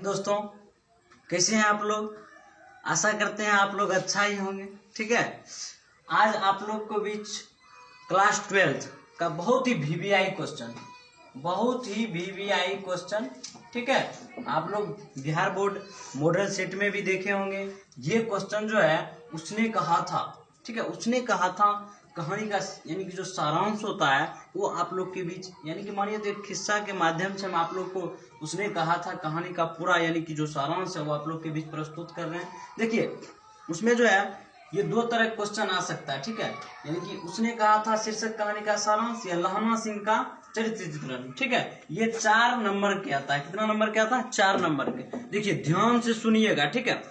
दोस्तों, कैसे हैं आप लोग। आशा करते हैं आप लोग अच्छा ही होंगे। ठीक है, आज आप लोग को बीच क्लास 12 का बहुत ही वीवीआई क्वेश्चन, ठीक है, आप लोग बिहार बोर्ड मॉडल सेट में भी देखे होंगे। ये क्वेश्चन जो है उसने कहा था, ठीक है, उसने कहा था कहानी का यानी कि जो सारांश होता है वो आप लोग के बीच यानी कि मानिए तो एक किस्सा के माध्यम से हम आप लोग को उसने कहा था कहानी का पूरा यानी कि जो सारांश है वो आप लोग के बीच प्रस्तुत कर रहे हैं। देखिए उसमें जो है ये दो तरह क्वेश्चन आ सकता है। ठीक है, यानी कि उसने कहा था शीर्षक कहानी का सारांश या लहना सिंह का चरित्र चित्रण। ठीक है, ये 4 नंबर के आता है। कितना नंबर के आता है? 4 नंबर के। देखिए ध्यान से सुनिएगा, ठीक है।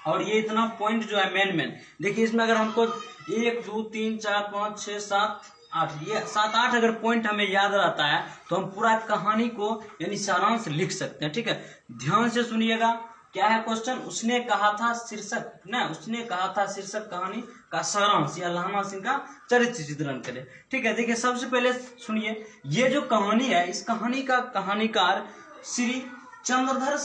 और ये इतना पॉइंट जो है मेन देखिए इसमें अगर हमको 1 2 3 4 5 6 7 8 ये 7 8 अगर पॉइंट हमें याद रहता है तो हम पूरा कहानी को यानी सारांश लिख सकते हैं। ठीक है, ध्यान से सुनिएगा। क्या है क्वेश्चन? उसने कहा था शीर्षक कहानी का सारांश या लहना सिंह का चरित्र चित्रण करे। ठीक है, देखिए सबसे पहले सुनिए, ये जो कहानी है इस कहानी का कहानीकार श्री चंद्रधर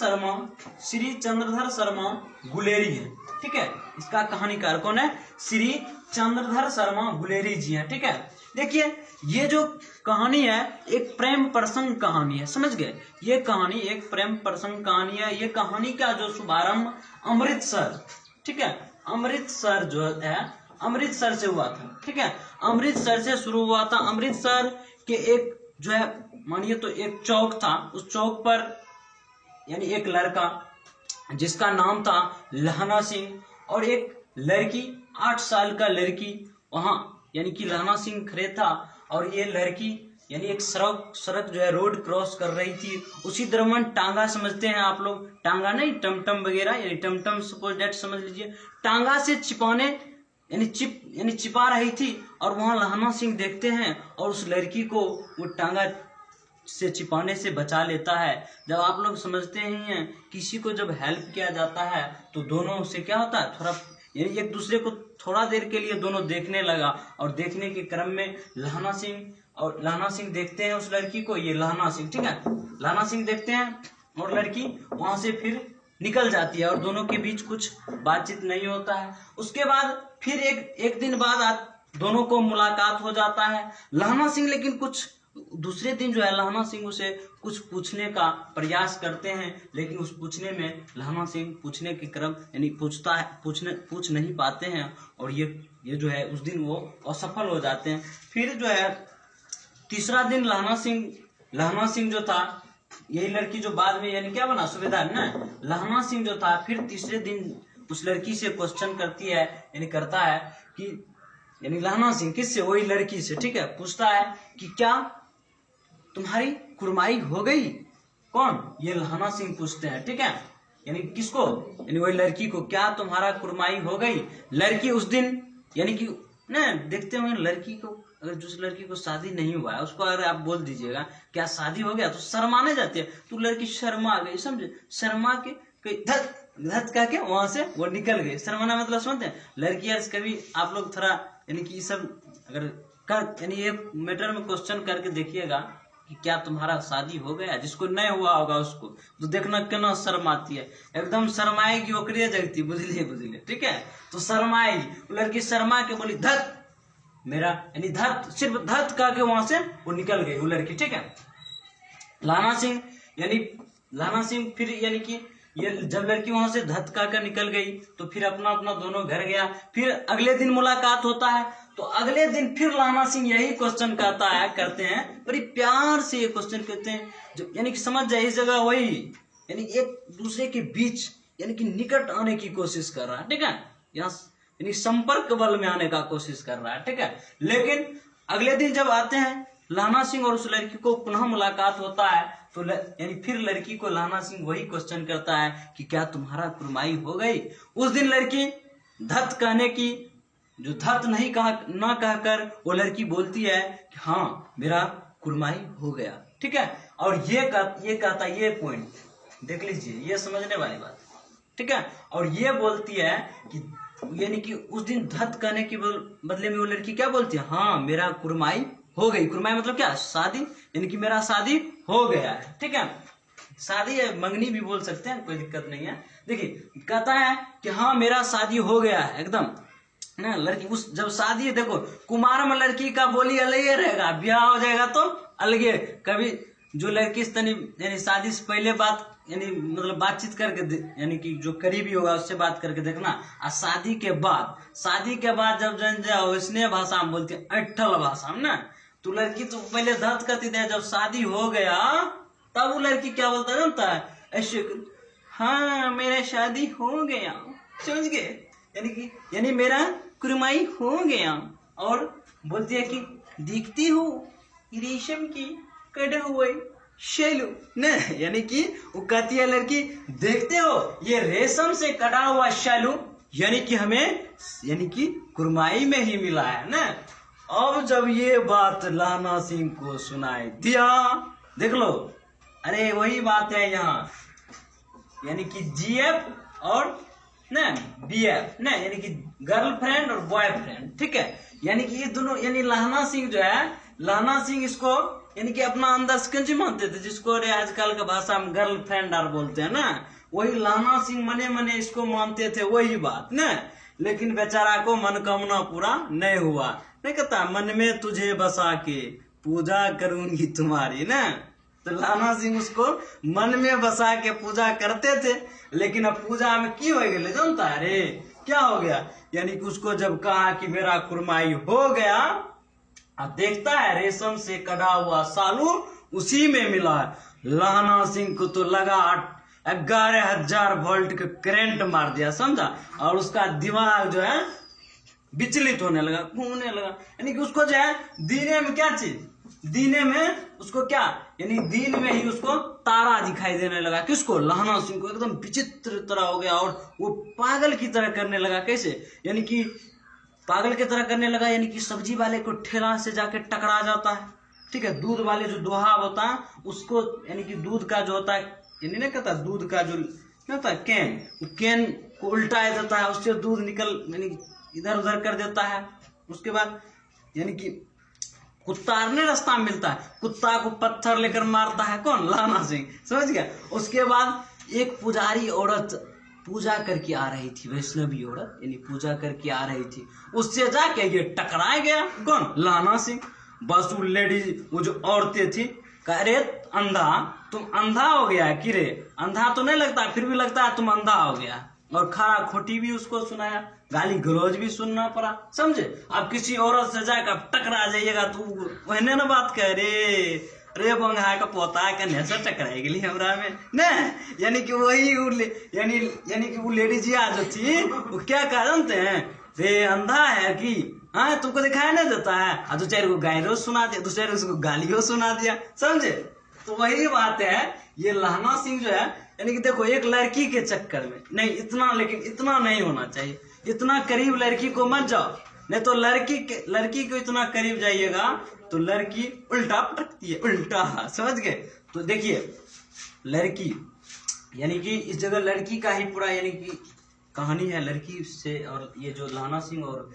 शर्मा गुलेरी है। ठीक है, इसका कहानीकार कौन है? श्री चंद्रधर शर्मा गुलेरी जी हैं। ठीक है, देखिए ये जो कहानी है एक प्रेम प्रसंग कहानी है, समझ गए। ये कहानी एक प्रेम प्रसंग कहानी है। ये कहानी का जो शुभारंभ अमृतसर, ठीक है, अमृतसर जो है अमृतसर से हुआ था। ठीक है, अमृतसर से शुरू हुआ था। अमृतसर के एक जो है मानिए तो एक चौक था, उस चौक पर यानी एक लड़का जिसका नाम था लहना सिंह और एक लड़की 8 साल का लड़की वहां यानी कि लहना सिंह खड़े था और ये लड़की यानी एक सड़क जो है रोड क्रॉस कर रही थी। उसी दरम्यान टांगा समझते हैं आप लोग, टांगा नहीं टमटम वगैरह, यानी टमटम सपोज डेट समझ लीजिए, टांगा से छिपाने यानी छिपा रही थी और वहां लहना सिंह देखते हैं और उस लड़की को वो टांगा से छिपाने से बचा लेता है। जब आप लोग समझते ही हैं किसी को जब हेल्प किया जाता है तो दोनों से क्या होता है, थोड़ा यानी एक दूसरे को थोड़ा देर के लिए दोनों देखने लगा और देखने के क्रम में लहना सिंह देखते हैं उस लड़की को, ये लहना सिंह, ठीक है, लहना सिंह देखते हैं और लड़की वहां से फिर निकल जाती है और दोनों के बीच कुछ बातचीत नहीं होता है। उसके बाद फिर एक दिन बाद दोनों को मुलाकात हो जाता है। लहना सिंह लेकिन कुछ दूसरे दिन जो है लहना सिंह उसे कुछ पूछने का प्रयास करते हैं, लेकिन उस पूछने में लहना सिंह पूछने के क्रम यानी पूछ नहीं पाते हैं और ये जो है उस दिन वो असफल हो जाते हैं। फिर जो है तीसरा दिन लहना सिंह जो था, यही लड़की जो बाद में यानी क्या बना सूबेदार ना, लहना सिंह जो था फिर तीसरे दिन उस लड़की से क्वेश्चन करता है कि यानी लहना सिंह किससे? वही लड़की से, ठीक है, पूछता है कि क्या तुम्हारी कुरमाई हो गई? कौन? ये लहना सिंह पूछते हैं। ठीक है, यानी किसको? यानी वही लड़की को, क्या तुम्हारा कुरमाई हो गई? लड़की उस दिन यानी कि ना देखते होंगे लड़की को, अगर जिस लड़की को शादी नहीं हुआ है उसको अगर आप बोल दीजिएगा क्या शादी हो गया तो शर्माने जाती है, तो लड़की शर्मा गई, समझे, शर्मा के धत कह के वहां से वो निकल गई। शर्माना मतलब समझते हैं लड़की यार, कभी आप लोग थोड़ा यानी कि सब अगर यानी ये मैटर में क्वेश्चन करके देखिएगा कि क्या तुम्हारा शादी हो गया, जिसको नहीं हुआ होगा उसको तो देखना कितना शर्म आती है, एकदम शर्माएगी ओकरे जगती, बुझलिए, ठीक है, तो शर्माएगी लड़की, शर्मा के बोली धत मेरा, यानी धत, सिर्फ धत कह के वहां से वो निकल गई वो लड़की। ठीक है, लहना सिंह फिर यानी कि ये जब लड़की वहां से धक्का कर निकल गई तो फिर अपना दोनों घर गया। फिर अगले दिन मुलाकात होता है तो अगले दिन फिर लहना सिंह यही क्वेश्चन करते हैं, बड़ी प्यार से ये क्वेश्चन करते हैं जो यानी कि समझ जाए इस जगह वही यानी एक दूसरे के बीच यानी कि निकट आने की कोशिश कर रहा है। ठीक है, यहाँ यानी संपर्क बल में आने का कोशिश कर रहा है। ठीक है, लेकिन अगले दिन जब आते हैं लहना सिंह और उस लड़की को पुनः मुलाकात होता है तो यानी फिर लड़की को लहना सिंह वही क्वेश्चन करता है कि क्या तुम्हारा कुरमाई हो गई? उस दिन लड़की धत कहने की जो धत नहीं न कहकर वो लड़की बोलती है कि हाँ मेरा कुरमाई हो गया। ठीक है, और ये कहता ये पॉइंट देख लीजिए, ये समझने वाली बात। ठीक है, और ये बोलती है कि यानी कि उस दिन धत कहने के बदले में वो लड़की क्या बोलती है? हाँ मेरा कुरमाई हो गई। कुरमाई मतलब क्या? शादी, यानी कि मेरा शादी हो गया है। ठीक है, शादी है, मंगनी भी बोल सकते हैं, कोई दिक्कत नहीं है। देखिए कहता है कि हाँ मेरा शादी हो गया है एकदम ना। लड़की उस जब शादी है, देखो कुमार में लड़की का बोली अलग ही रहेगा, ब्याह हो जाएगा तो अलग। कभी जो लड़की यानी शादी से पहले बात यानी मतलब बातचीत करके यानी कि जो करीबी होगा उससे बात करके देखना। और शादी के बाद जब जन जाओ वैष्णव भाषा में बोलती है, अट्ठल भाषा में ना। तो लड़की तो पहले दर्द करती थी, जब शादी हो गया तब वो लड़की क्या बोलता जानता है, ऐसे हाँ मेरा शादी हो गया, समझ गए, यानी मेरा कुरमाई हो गया। और बोलती है कि दिखती हो रेशम की कड़ा हुए शैलू न, यानी कि वो कहती है लड़की देखते हो ये रेशम से कटा हुआ शैलू, यानी कि हमें यानी कि कुरमाई में ही मिला है ना। अब जब ये बात लहना सिंह को सुनाई दिया, देख लो, अरे वही बात है यहाँ, यानी कि जीएफ और ना बीएफ ना, यानी कि गर्लफ्रेंड और बॉयफ्रेंड, ठीक है। यानी कि ये दोनों, यानी लहना सिंह जो है, लहना सिंह इसको यानी कि अपना अंदर सिकंजी मानते थे, जिसको अरे आजकल का भाषा में गर्लफ्रेंड और बोलते हैं ना, वही लहना सिंह मने मने इसको मानते थे, वही बात ना। लेकिन बेचारा को मनोकामना पूरा नहीं हुआ, नहीं कहता मन में तुझे बसा के पूजा करूंगी तुम्हारी ना। तो लहना सिंह उसको मन में बसा के पूजा करते थे, लेकिन अब पूजा में की हो गए जानता है, अरे क्या हो गया, यानी कि उसको जब कहा कि मेरा कुरमाई हो गया, अब देखता है रेशम से कटा हुआ सालू उसी में मिला है। लहना सिंह को तो लगा 11,000 वोल्ट का करंट मार दिया, समझा। और उसका दिमाग जो है विचलित होने लगा, घूमने लगा, यानी कि उसको जो है दीने में क्या चीज, दीने में उसको क्या, यानी दिन में ही उसको तारा दिखाई देने लगा। किसको, लहना सिंह को एकदम विचित्र तरह हो गया, और वो पागल की तरह करने लगा। कैसे, यानी कि पागल की तरह करने लगा, यानी कि सब्जी वाले को ठेला से जाके टकरा जाता है, ठीक है। दूध वाले जो दोहा होता है उसको, यानी कि दूध का जो होता है, यानी नहीं कहता दूध का जो क्या होता है कैन, वो कैन को उल्टा देता है, उससे दूध निकल यानी इधर उधर कर देता है। उसके बाद यानी कि कुत्तारने रास्ता मिलता है, कुत्ता को पत्थर लेकर मारता है कौन, लहना सिंह, समझ गया। उसके बाद एक पुजारी औरत पूजा करके आ रही थी, वैष्णवी औरत यानी पूजा करके आ रही थी, उससे जाके ये टकरा गया कौन, लहना सिंह। बस वो लेडीज, वो जो औरतें थी, कह रे अंधा, तुम अंधा हो गया कि रे, अंधा तो नहीं लगता, फिर भी लगता है तुम अंधा हो गया। और खरा खोटी भी उसको सुनाया, गाली गलौज भी सुनना पड़ा, समझे। अब किसी औरत से जाकर टकरा जाइएगा तो वहने ना बात कह रे बंगा का पोता कन्या से टकराई गई हमरा में न, यानी कि वही यानी कि वो लेडीजिया जो थी वो क्या कहा जानते हैं, रे अंधा है कि हाँ तुमको दिखाई नहीं देता है, और दो चार को गायरो सुना दिया, दूसरे उसको गालियों सुना दिया, समझे। तो वही बात है, ये लहना सिंह जो है, यानी कि देखो एक लड़की के चक्कर में नहीं इतना, लेकिन इतना नहीं होना चाहिए, इतना करीब लड़की को मत जाओ, नहीं तो लड़की को इतना करीब जाइएगा तो लड़की उल्टा पटकती है, उल्टा, समझ गए। तो देखिए लड़की, यानी कि इस जगह लड़की का ही पूरा यानी कि कहानी है लड़की से, और ये जो लहना सिंह और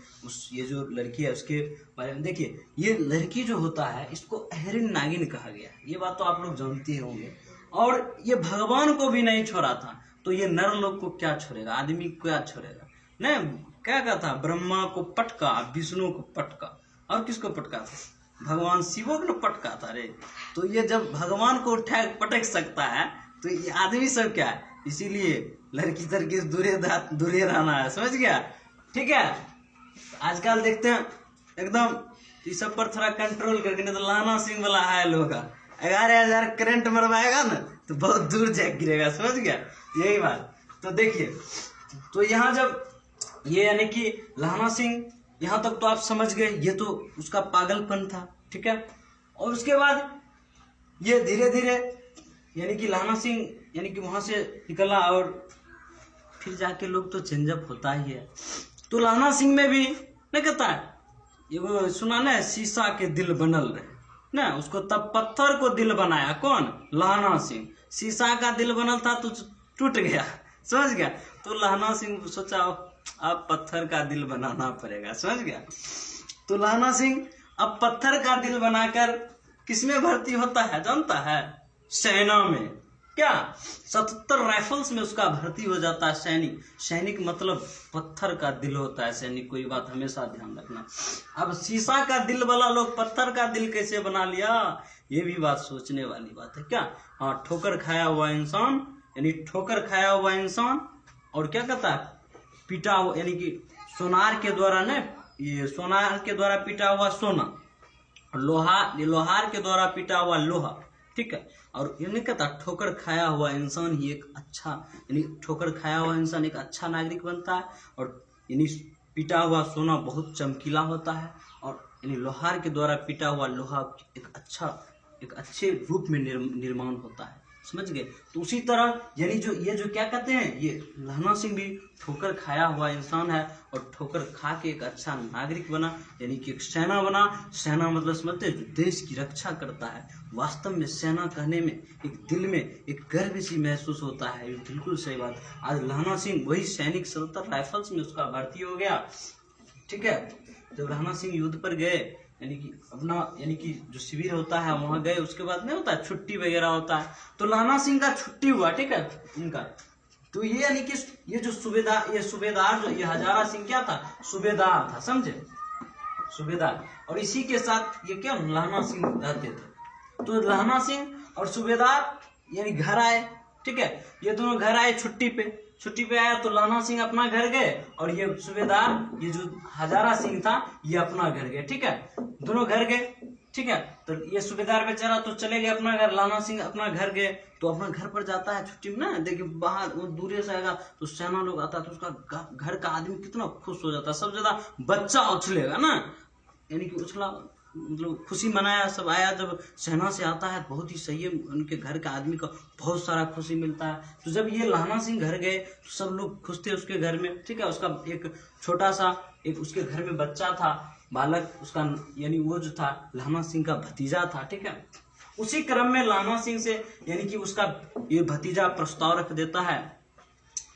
ये जो लड़की है उसके बारे में देखिए। ये लड़की जो होता है इसको अहरिन नागिन कहा गया, ये बात तो आप लोग जानते होंगे। और ये भगवान को भी नहीं छोड़ा था, तो ये नर लोग को क्या छोड़ेगा, आदमी को क्या छोड़ेगा। नहीं क्या कहा था, ब्रह्मा को पटका, विष्णु को पटका, और किसको पटका था, भगवान शिवो को पटका था रे। तो ये जब भगवान को उठा पटक सकता है तो ये आदमी सब क्या है, इसीलिए लड़की तड़की दूरे रहना है, समझ गया, ठीक है। आजकल देखते हैं एकदम इस सब पर थोड़ा कंट्रोल करके, नहीं तो लहना सिंह वाला हाल होगा, 11,000 करंट मरवाएगा ना तो बहुत दूर जा गिरेगा, समझ गया, यही बात। तो देखिए, तो यहाँ जब ये यानी कि लहना सिंह, यहाँ तक तो आप समझ गए, ये तो उसका पागलपन था, ठीक है। और उसके बाद ये धीरे धीरे यानी कि लहना सिंह यानी कि वहां से निकला, और फिर जाके लोग तो चेंजअप होता ही है। तो लहना सिंह में भी नहीं कहता है, ये वो सुना ना, शीशा के दिल बनल रहे ना, उसको तब पत्थर को दिल बनाया कौन, लहना सिंह। शीशा का दिल बनल था तो टूट गया, समझ गया। तो लहना सिंह सोचा अब पत्थर का दिल बनाना पड़ेगा, समझ गया। तो लहना सिंह अब पत्थर का दिल बनाकर किसमें भर्ती होता है जानता है, सेना में, क्या 77 राइफल्स में उसका भर्ती हो जाता है सैनिक। सैनिक मतलब पत्थर का दिल होता है सैनिक, कोई बात हमेशा ध्यान रखना। अब शीशा का दिल वाला लोग पत्थर का दिल कैसे बना लिया, ये भी बात सोचने वाली बात है। क्या हाँ, ठोकर खाया हुआ इंसान, यानी ठोकर खाया हुआ इंसान और क्या कहता है, पीटा हुआ, यानी कि सोनार के द्वारा न, ये सोनार के द्वारा पीटा हुआ सोना, लोहार के द्वारा पीटा हुआ लोहा, ठीक है। और ये नहीं कहता ठोकर खाया हुआ इंसान ही एक अच्छा, यानी ठोकर खाया हुआ इंसान एक अच्छा नागरिक बनता है, और यानी पीटा हुआ सोना बहुत चमकीला होता है, और यानी लोहार के द्वारा पीटा हुआ लोहा एक अच्छे रूप में निर्माण होता है, समझ गए। तो उसी तरह यानी ये जो क्या कहते हैं, ये लहना सिंह भी ठोकर खाया हुआ इंसान है, और ठोकर खा के एक अच्छा नागरिक बना, यानी कि एक सेना बना। सेना मतलब समझते हैं, जो देश की रक्षा करता है। वास्तव में सेना कहने में एक दिल में एक गर्व सी महसूस होता है, बिल्कुल सही बात। आज लहना सिंह वही सैनिक 77 राइफल्स में उसका भर्ती हो गया, ठीक है। जब लहना सिंह युद्ध पर गए, यानी कि जो शिविर होता है वहां गए, उसके बाद नहीं होता है छुट्टी वगैरह होता है, तो लहना सिंह का छुट्टी हुआ, ठीक है इनका। तो ये यानी कि ये जो सूबेदार जो ये हजारा सिंह क्या था, सूबेदार था, समझे, सूबेदार। और इसी के साथ ये क्या लहना सिंह रहते थे। तो लहना सिंह और सूबेदार यानी घर आए, ठीक है। ये दोनों घर आए छुट्टी पे आया, तो लहना सिंह अपना घर गए, और ये सूबेदार ये जो हजारा सिंह था ये अपना घर गए, ठीक है। दोनों घर गए, ठीक है। तो ये सूबेदार बेचारा तो चले गए अपना घर, लहना सिंह अपना घर गए। तो अपना घर पर जाता है छुट्टी में ना, देखिए बाहर वो दूर से आएगा तो सेना लोग आता है, तो उसका घर का आदमी कितना खुश हो जाता है। सबसे ज्यादा बच्चा उछलेगा ना, यानी कि उछला मतलब खुशी मनाया, सब आया। जब सेना से आता है बहुत ही सही है, उनके घर का आदमी को बहुत सारा खुशी मिलता है। तो जब ये लहना सिंह घर गए तो सब लोग खुश थे उसके घर में, ठीक है। उसका एक छोटा सा एक उसके घर में बच्चा था, बालक उसका, यानी वो जो था लहना सिंह का भतीजा था, ठीक है। उसी क्रम में लहना सिंह से यानी कि उसका ये भतीजा प्रस्ताव रख देता है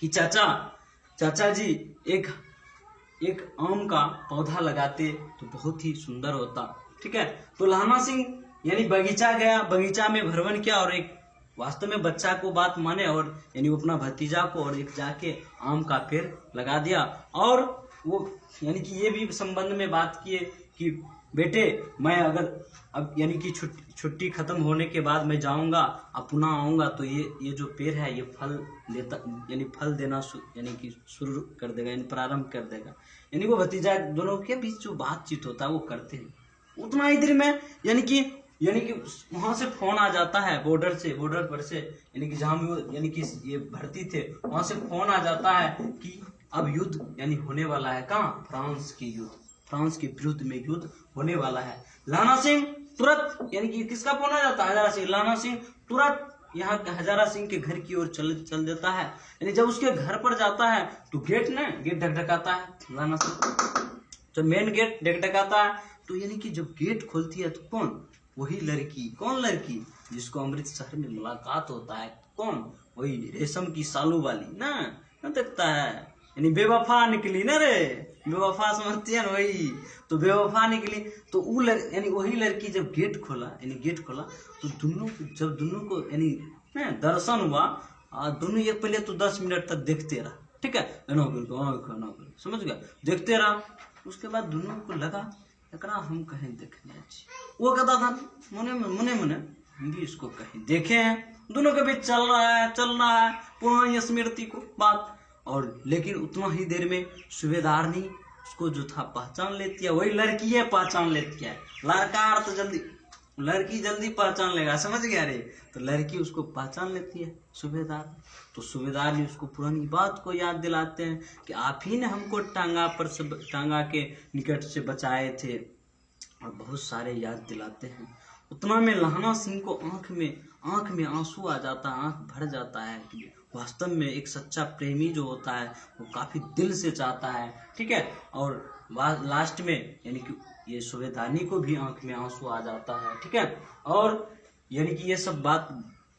कि चाचा जी एक आम का पौधा लगाते तो बहुत ही सुंदर होता, ठीक है। तो लहना सिंह यानी बगीचा गया, बगीचा में भ्रमण किया, और एक वास्तव में बच्चा को बात माने, और यानी वो अपना भतीजा को और एक जाके आम का पेड़ लगा दिया। और वो यानी कि ये भी संबंध में बात किए कि बेटे मैं अगर अब यानी कि छुट्टी खत्म होने के बाद मैं जाऊंगा, अब पुनः आऊंगा, तो ये जो पेड़ है ये फल देता, यानी फल देना यानी कि शुरू कर देगा, यानी प्रारंभ कर देगा। यानी वो भतीजा दोनों के बीच जो बातचीत होता है वो करते हैं। उतना ही देर में यानी कि वहां से फोन आ जाता है, बॉर्डर पर से, यानी कि जहां वो यानी कि ये भर्ती थे वहां से फोन आ जाता है कि अब युद्ध यानी होने वाला है। कहाँ? फ्रांस के विरुद्ध में युद्ध होने वाला है। लहना सिंह तुरंत यानी कि किसका फोन आ जाता है? हजारा सिंह। लहना सिंह तुरंत यहाँ हजारा सिंह के घर की ओर चल देता है। यानी जब उसके घर पर जाता है तो गेट ढकढकाता है लहना सिंह, जब मेन गेट ढकढकाता है तो यानी कि जब गेट खोलती है तो कौन? वही लड़की। कौन लड़की? जिसको अमृत शहर में मुलाकात होता है। कौन? वही रेशम की सालू वाली ना देखता है, यानी बेवफा निकली ना रे, बेवफा समझती है ना, वही तो बेवफा निकली। तो वो यानी वही लड़की जब गेट खोला तो जब दोनों को यानी दर्शन हुआ, दोनों ये पहले तो 10 मिनट तक देखते रहा, ठीक है, समझ गया, देखते रहा। उसके बाद दोनों को लगा एकरा हम कहीं देखने अच्छी, वो कहता था मने हम भी इसको कहीं देखे हैं। दोनों के बीच चल रहा है पुरानी स्मृति को बात, और लेकिन उतना ही देर में सूबेदार ने उसको जो था पहचान लेती है। वही लड़की है पहचान लेती है, लड़का तो लड़की जल्दी पहचान लेगा, समझ गया रे। तो लड़की उसको पहचान लेती है सूबेदार। तो सूबेदार ने उसको पुरानी बात को याद दिलाते हैं कि आप ही ने हमको टांगा के निकट से बचाए थे, और बहुत सारे याद दिलाते हैं। उतना में लहना सिंह को आंख में आंसू आ जाता है, आंख भर जाता है कि वास्तव में एक सच्चा प्रेमी जो होता है वो काफी दिल से चाहता है, ठीक है। और लास्ट में यानी कि ये सूबेदारनी को भी आंख में आंसू आ जाता है, ठीक है। और यानी कि ये सब बात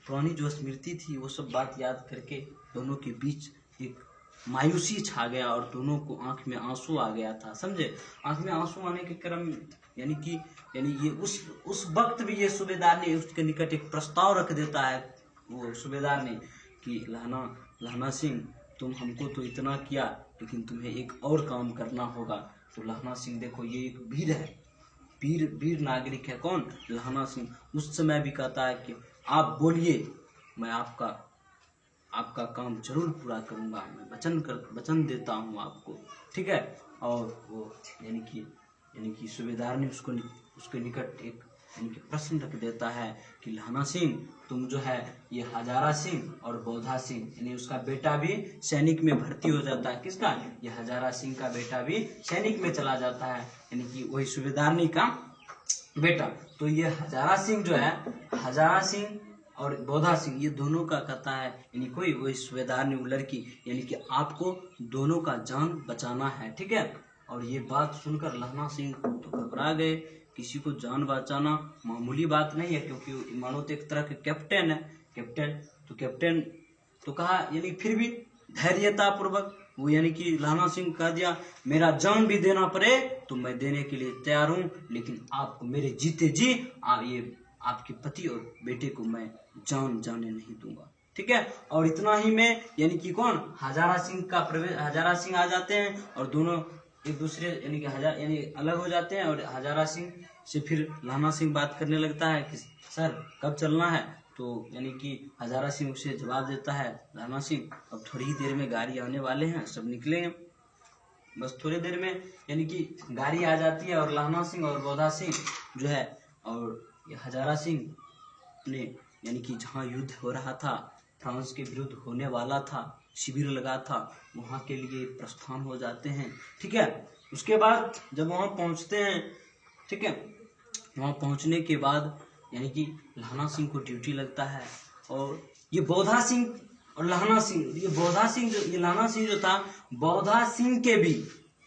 पुरानी जो स्मृति थी वो सब बात याद करके दोनों के बीच एक मायूसी छा गया, और दोनों को आंख में आंसू आ गया था, समझे। आंख में आंसू आने के क्रम यानी ये उस वक्त भी ये सूबेदार ने उसके निकट एक प्रस्ताव रख देता है वो सूबेदार ने कि लहना सिंह, तुम हमको तो इतना किया, लेकिन तुम्हें एक और काम करना होगा। तो लहना सिंह देखो ये एक वीर है, वीर नागरिक है। कौन? लहना सिंह। उस समय भी कहता है कि आप बोलिए, मैं आपका काम जरूर पूरा करूंगा, मैं वचन देता हूँ आपको, ठीक है। और वो यानी कि सूबेदार ने उसके निकट एक यानी कि प्रश्न रख देता है कि लहना सिंह, तुम जो है ये हजारा सिंह और बोधा सिंह, यानी उसका बेटा भी सैनिक में भर्ती हो जाता है। किसका? ये हजारा सिंह का बेटा भी सैनिक में चला जाता है, यानी कि वही सूबेदारनी का बेटा। तो ये हजारा सिंह जो है, हजारा सिंह और बोधा सिंह, ये दोनों का कहता है, यानी कोई वही सूबेदार ने वो लड़की, यानी कि आपको दोनों का जान बचाना है, ठीक है। और ये बात सुनकर लहना सिंह तो घबरा गए। किसी को जान बचाना मामूली बात नहीं है, क्योंकि मानो तो एक तरह के कैप्टन है, कैप्टन तो कहा, यानी फिर भी धैर्यता पूर्वक वो यानी कि लहना सिंह कह दिया, मेरा जान भी देना पड़े तो मैं देने के लिए तैयार हूँ, लेकिन आपको मेरे जीते जी ये आपके पति और बेटे को मैं जान जाने नहीं दूंगा, ठीक है। और इतना ही में यानी कि कौन? हजारा सिंह आ जाते हैं और दोनों एक दूसरे यानी अलग हो जाते हैं। और हजारा सिंह से फिर लहना सिंह बात करने लगता है कि सर कब चलना है? तो यानी कि हजारा सिंह उसे जवाब देता है, लहना सिंह अब थोड़ी ही देर में गाड़ी आने वाले हैं, सब निकलेंगे बस थोड़ी देर में। यानी कि गाड़ी आ जाती है और लहना सिंह और बोधा सिंह जो है और ये हजारा सिंह ने यानी कि जहाँ युद्ध हो रहा था, फ्रांस के विरुद्ध होने वाला था, शिविर लगा था, वहाँ के लिए प्रस्थान हो जाते हैं, ठीक है। उसके बाद जब वहाँ पहुँचते हैं, ठीक है, वहाँ पहुँचने के बाद यानी कि लहना सिंह को ड्यूटी लगता है। और ये बोधा सिंह और लहना सिंह, ये लहना सिंह जो था, बोधा सिंह के भी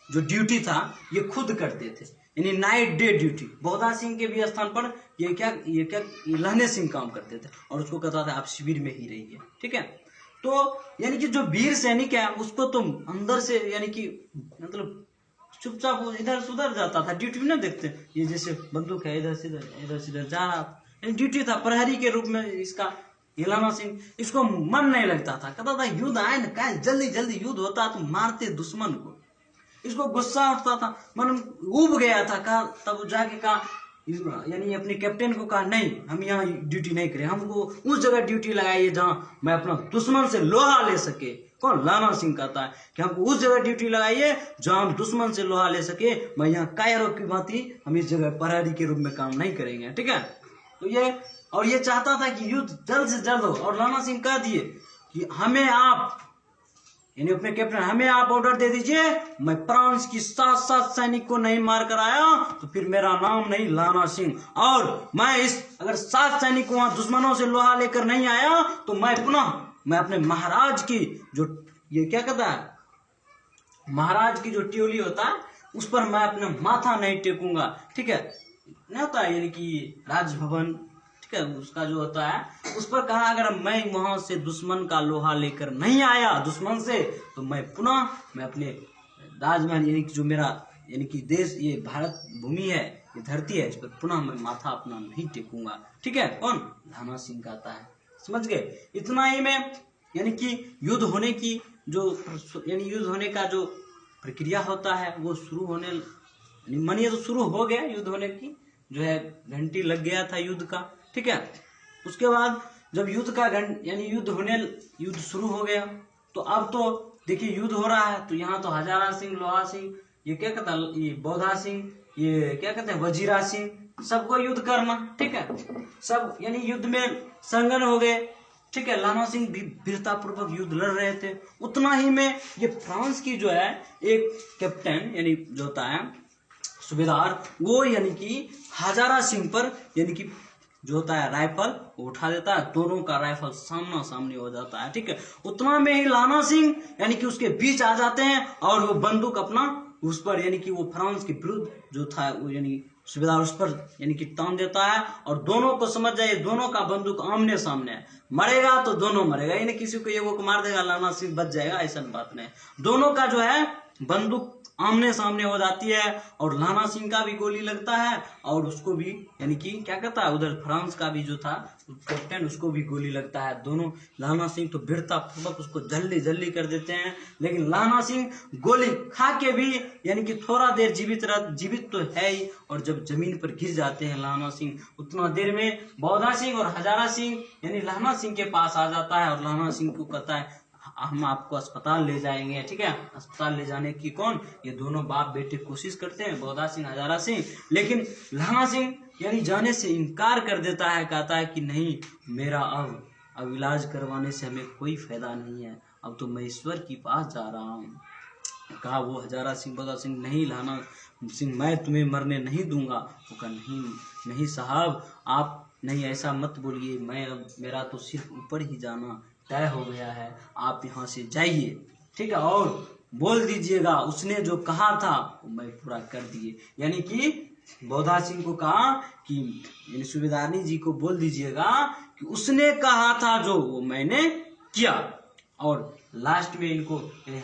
जो ड्यूटी था ये खुद करते थे, यानी नाइट डे ड्यूटी। बोधा सिंह के भी स्थान पर ये लहने सिंह काम करते थे और उसको कहता था आप शिविर में ही रहिए, ठीक है। तो यानी कि जो वीर सैनिक है उसको तुम अंदर से यानी कि मतलब चुपचाप वो इधर सुधर जाता था, ड्यूटी में ना देखते, ये जैसे बंदूक है इधर से जा रहा, ड्यूटी था प्रहरी के रूप में इसका। लहना सिंह, इसको मन नहीं लगता था, कहता था युद्ध आए ना, क्या जल्दी युद्ध होता तो मारते दुश्मन को। इसको गुस्सा उठता था, मन उब गया था। कहा तब जाके कहा यानी अपने कैप्टन को कहा, नहीं हम यहाँ ड्यूटी नहीं करें, हमको उस जगह ड्यूटी लगाइए जहाँ मैं अपना दुश्मन से लोहा ले सके। कौन? लहना सिंह कहता है कि हमको उस जगह ड्यूटी लगाइए जहाँ हम दुश्मन से लोहा ले सके, मैं यहाँ कायरों की भांति हम इस जगह प्रहरी के रूप में काम नहीं करेंगे, ठीक है। तो ये चाहता था कि युद्ध जल्द से जल्द हो। और लहना सिंह कह दिए कि हमें आप यानी अपने कैप्टन, हमें आप ऑर्डर दे दीजिए, मैं फ्रांस की 7 सैनिक को नहीं मार कर आया तो फिर मेरा नाम नहीं लहना सिंह। और मैं अगर 7 सैनिक वहां दुश्मनों से लोहा लेकर नहीं आया तो मैं अपने महाराज की जो ये क्या कहता है, महाराज की जो ट्योली होता है उस पर मैं अपना माथा नहीं टेकूंगा, ठीक है। नहीं होता है यानी कि राजभवन, ठीक है, उसका जो होता है उस पर कहा अगर मैं वहां से दुश्मन का लोहा लेकर नहीं आया दुश्मन से तो मैं अपने राजमहल यानी कि जो मेरा यानी कि देश ये भारत भूमि है, ये धरती है, इस पर पुनः मैं माथा अपना नहीं टेकूंगा, ठीक है। कौन? लहना सिंह कहता है, समझ गए। इतना ही में यानी कि युद्ध होने का जो प्रक्रिया होता है वो शुरू होने मानिए तो शुरू हो गया, युद्ध होने की जो है घंटी लग गया था युद्ध का, ठीक है। उसके बाद जब युद्ध शुरू हो गया तो अब तो देखिए युद्ध हो रहा है, तो यहाँ तो हजारा सिंह, लोहा सिंह, ये क्या कहता है, ये बोधा सिंह, ये क्या कहते हैं वजीरा सिंह, सबको युद्ध करना, ठीक है। सब यानी युद्ध में संगन हो गए, ठीक है। लहना सिंह भी वीरता पूर्वक युद्ध लड़ रहे थे। उतना ही में ये फ्रांस की जो है एक कैप्टन यानी जो होता है सूबेदार, वो यानी कि हजारा सिंह पर यानी कि जो होता है राइफल वो उठा देता है, दोनों का राइफल सामना सामनी हो जाता है, ठीक है। उतना में ही लहना सिंह यानी कि उसके बीच आ जाते हैं और वो बंदूक अपना उस पर यानी कि वो फ्रांस के विरुद्ध जो था वो यानी सूबेदार उस पर यानी कि तान देता है। और दोनों को समझ जाए दोनों का बंदूक आमने सामने है, मरेगा तो दोनों मरेगा, यानी किसी को एगो को मार देगा लहना सिंह बच जाएगा, ऐसा बात नहीं। दोनों का जो है बंदूक आमने सामने हो जाती है और लाना सिंह का भी गोली लगता है और उसको भी यानी कि क्या कहता है उधर फ्रांस का भी जो था कैप्टन उसको भी गोली लगता है। दोनों लाना सिंह तो वीरता पूर्वक उसको जल्दी जल्दी कर देते हैं, लेकिन लाना सिंह गोली खा के भी यानी कि थोड़ा देर जीवित तो है ही, और जब जमीन पर गिर जाते हैं लाना सिंह उतना देर में बौधा सिंह और हजारा सिंह यानी लाना सिंह के पास आ जाता है और लाना सिंह को कहता है हम आपको अस्पताल ले जाएंगे। ठीक है, अस्पताल ले जाने की कौन, ये दोनों बाप बेटे कोशिश करते हैं, बौधा सिंह हजारा सिंह, लेकिन लाना सिंह यानी जाने से इनकार कर देता है, कहता है कि नहीं मेरा अब इलाज करवाने से हमें कोई फायदा नहीं है, अब तो मैं ईश्वर के पास जा रहा हूँ। कहा वो हजारा सिंह बौधा सिंह नहीं लाना सिंह मैं तुम्हें मरने नहीं दूंगा। वो कहा नहीं साहब आप नहीं ऐसा मत बोलिए, मैं अब मेरा तो सिर्फ ऊपर ही जाना तय हो गया है, आप यहाँ से जाइए। ठीक है, और बोल दीजिएगा उसने जो कहा था वो मैं पूरा कर दिए, यानी कि बौधा सिंह को कहा कि यानी सूबेदारनी जी को बोल दीजिएगा कि उसने कहा था जो वो मैंने किया। और लास्ट में इनको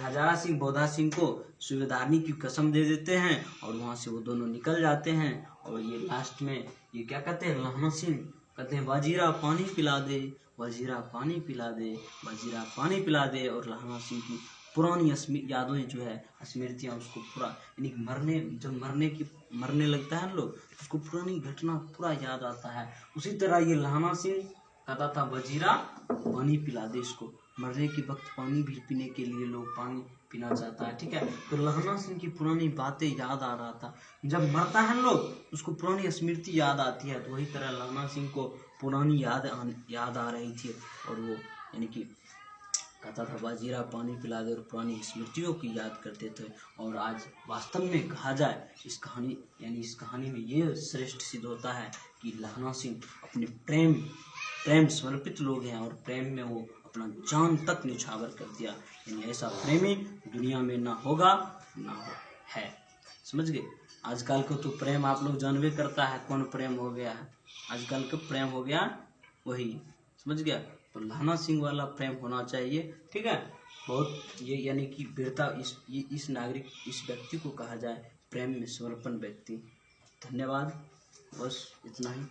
हजारा सिंह बौधा सिंह को सूबेदारनी की कसम दे देते हैं और वहां से वो दोनों निकल जाते हैं। और ये लास्ट में ये क्या कहते हैं, लाना सिंह कहते हैं वजीरा पानी पिला दे, वजीरा पानी पिला दे, वजीरा पानी पिला दे। और लाना सिंह की पुरानी यादों जो है स्मृतियाँ उसको पूरा यानी जब मरने लगता है ना लोग उसको पुरानी घटना पूरा याद आता है। उसी तरह ये लाना सिंह कहता था वजीरा पानी पिला दे, इसको मरने के वक्त पानी भी पीने के लिए लोग पानी पीना चाहता है। ठीक है, तो लाना सिंह की पुरानी बातें याद आ रहा था, जब मरता है लोग उसको पुरानी स्मृति याद आती है, तो वही तरह लाना सिंह को पुरानी याद आ रही थी और वो यानी कि कहता था वजीरा पानी पिला दे और पुरानी स्मृतियों की याद करते थे। और आज वास्तव में कहा जाए इस कहानी में ये श्रेष्ठ सिद्ध होता है कि लाना सिंह अपने प्रेम समर्पित लोग हैं और प्रेम में वो अपना जान तक न्यौछावर कर दिया, यानी ऐसा प्रेमी दुनिया में ना होगा ना है। समझ गए, आजकल को तो प्रेम आप लोग जानवे करता है कौन प्रेम हो गया है, आजकल का प्रेम हो गया वही, समझ गया। तो लाना सिंह वाला प्रेम होना चाहिए। ठीक है, बहुत ये यानी कि वीरता इस व्यक्ति को कहा जाए प्रेम में समर्पण व्यक्ति। धन्यवाद, बस इतना ही।